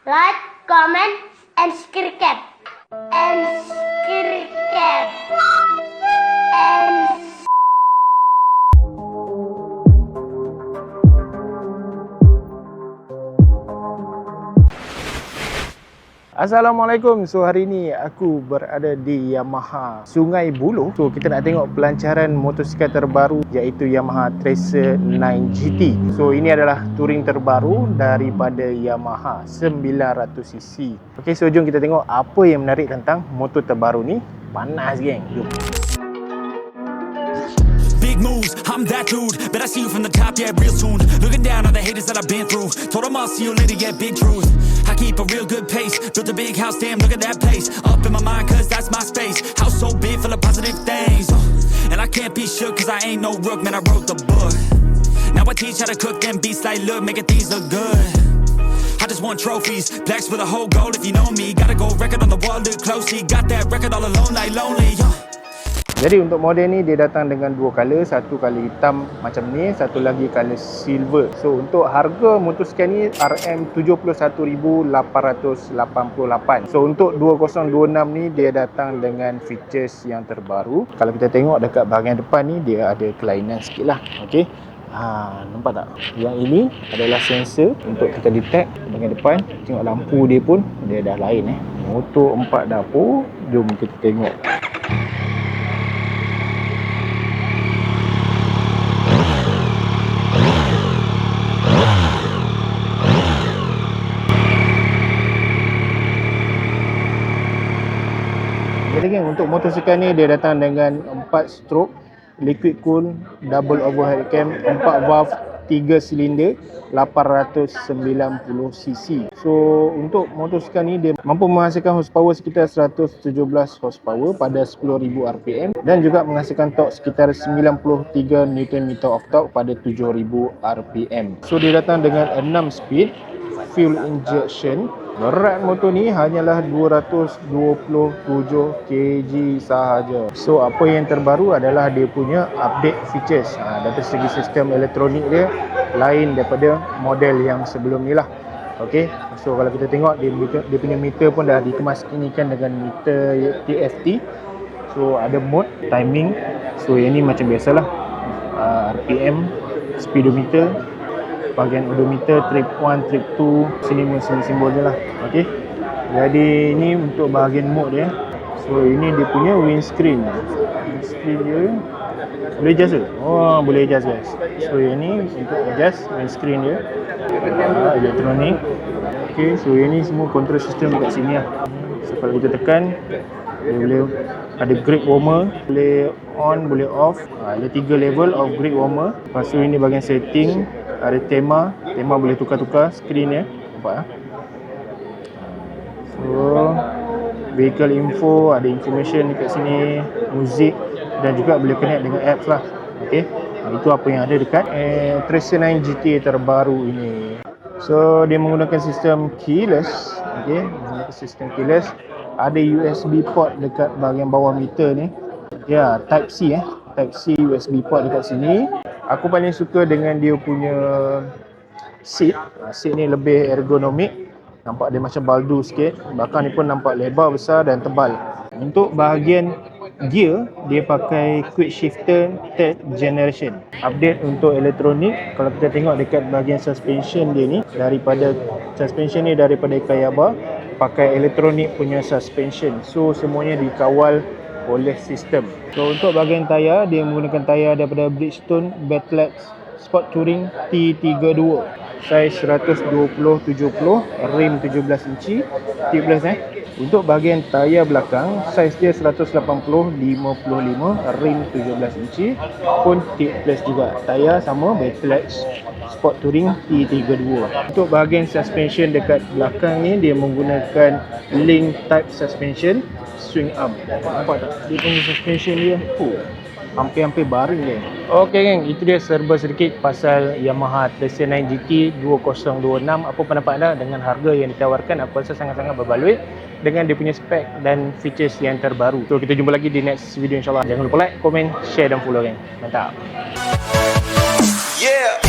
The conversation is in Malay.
like, comment, and subscribe. And subscribe. And Assalamualaikum. So hari ni aku berada di Yamaha Sungai Buloh. So kita nak tengok pelancaran motosikal terbaru iaitu Yamaha Tracer 9 GT. So ini adalah touring terbaru daripada Yamaha 900cc. Okey, so jom kita tengok apa yang menarik tentang motor terbaru ni. Panas geng. Jom. Big moves, I'm that dude. Bet I see you from the top, yeah, real soon. Looking down on the haters that I've been through. Told them I'll see you later, yeah, big truth. I keep a real good pace. Built a big house, damn, look at that place. Up in my mind, cause that's my space. House so big, full of positive things. And I can't be shook, cause I ain't no rook, man, I wrote the book. Now I teach how to cook them beats like, look, making things look good. I just want trophies, plaques for the whole goal if you know me. Gotta go record on the wall, look closely. Got that record all alone like lonely, Jadi untuk model ni dia datang dengan dua color, satu color hitam macam ni, satu lagi color silver. So untuk harga motosikal ni RM71,888. So untuk 2026 ni dia datang dengan features yang terbaru. Kalau kita tengok dekat bahagian depan ni dia ada kelainan sikit lah. Okey. Nampak tak? Yang ini adalah sensor untuk kita detect bahagian depan. Tengok lampu dia pun dia dah lain Motor 4 dapur. Jom kita tengok. Jadi kan untuk motosikal ni dia datang dengan 4 stroke, liquid cool, double overhead cam, 4 valve, 3 silinder, 890cc. So untuk motosikal ni dia mampu menghasilkan horsepower sekitar 117 horsepower pada 10,000 rpm dan juga menghasilkan torque sekitar 93 Nm of torque pada 7,000 rpm. So dia datang dengan 6 speed fuel injection. Berat motor ni hanyalah 227 kg sahaja. So apa yang terbaru adalah dia punya update features. Dari segi sistem elektronik dia lain daripada model yang sebelum ni lah. Okey. So kalau kita tengok dia punya meter pun dah dikemas-kinikan dengan meter TFT. So ada mode timing. So yang ni macam biasalah. RPM, speedometer, bahagian odometer, trip 1, trip 2, sini simbol dia lah. Okey. Jadi ini untuk bahagian mode dia. So ini dia punya windscreen. Windscreen dia boleh adjust ke? Oh, boleh adjust guys. So ini untuk adjust windscreen dia. Elektronik. Okey, so ini semua control system dekat sini lah. So kalau kita tekan dia boleh ada grip warmer, boleh on, boleh off. Ada 3 level of grip warmer. Lepas tu ini bahagian setting. Ada tema boleh tukar-tukar screen dia. Nampak So vehicle info, ada information dekat sini, music dan juga boleh connect dengan apps lah. Okey. Itu apa yang ada dekat Tracer 9 GT terbaru ini. So dia menggunakan sistem keyless. Okey, menggunakan sistem keyless. Ada USB port dekat bahagian bawah meter ni. Ya, type C Type C USB port dekat sini. Aku paling suka dengan dia punya seat. Seat ni lebih ergonomik. Nampak dia macam baldu sikit. Belakang ni pun nampak lebar, besar dan tebal. Untuk bahagian gear, dia pakai quick shifter 3rd generation. Update untuk elektronik. Kalau kita tengok dekat bahagian suspension dia ni, daripada Kayaba, pakai elektronik punya suspension. So semuanya dikawal oleh sistem. So untuk bahagian tayar, dia menggunakan tayar daripada Bridgestone Battlex Sport Touring T32, saiz 120/70, rim 17 inci, tipless Untuk bahagian tayar belakang, saiz dia 180/55, rim 17 inci, pun tipless juga. Tayar sama Battlex Sport Touring T32. Untuk bahagian suspension dekat belakang ni, dia menggunakan link type suspension swing arm. Nampak tak? Dia punya suspension dia hampir-hampir baring dia. Okey geng, itu dia serba sedikit pasal Yamaha Tracer 9 GT 2026. Apa pendapat anda dengan harga yang ditawarkan? Aku rasa sangat-sangat berbaloi dengan dia punya spek dan features yang terbaru. So kita jumpa lagi di next video insyaAllah. Jangan lupa like, komen, share dan follow geng. Mantap. Yeah.